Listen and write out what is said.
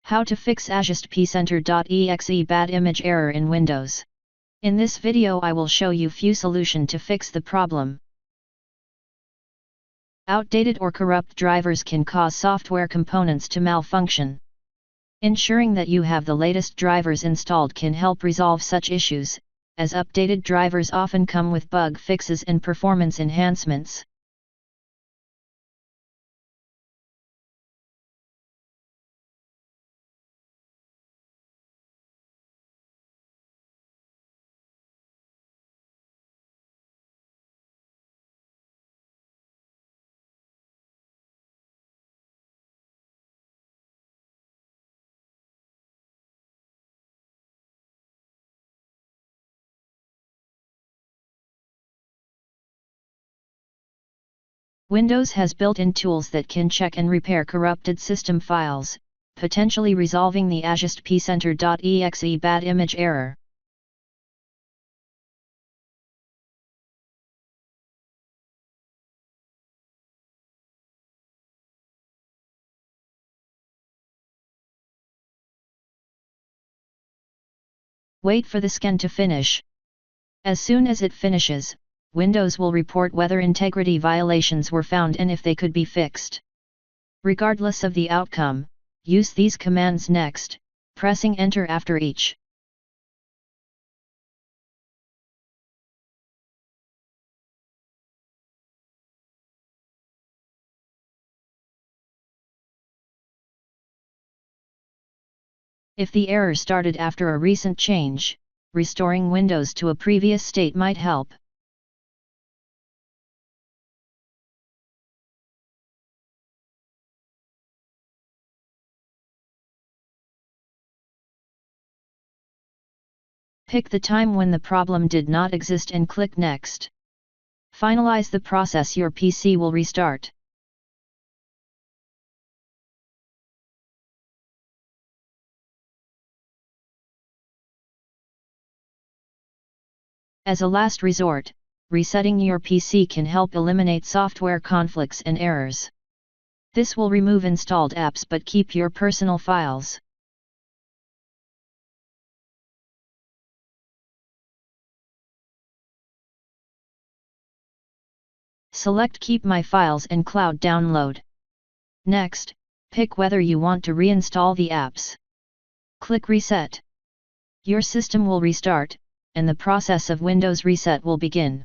How to fix AsusTPCenter.exe Bad Image error in Windows. In this video I will show you few solution to fix the problem. Outdated or corrupt drivers can cause software components to malfunction. Ensuring that you have the latest drivers installed can help resolve such issues, as updated drivers often come with bug fixes and performance enhancements. Windows has built-in tools that can check and repair corrupted system files, potentially resolving the AsusTPCenter.exe Bad Image error. Wait for the scan to finish. As soon as it finishes, Windows will report whether integrity violations were found and if they could be fixed. Regardless of the outcome, use these commands next, pressing Enter after each. If the error started after a recent change, restoring Windows to a previous state might help. Pick the time when the problem did not exist and click Next. Finalize the process, your PC will restart. As a last resort, resetting your PC can help eliminate software conflicts and errors. This will remove installed apps but keep your personal files. Select Keep My Files and Cloud Download. Next, pick whether you want to reinstall the apps. Click Reset. Your system will restart, and the process of Windows reset will begin.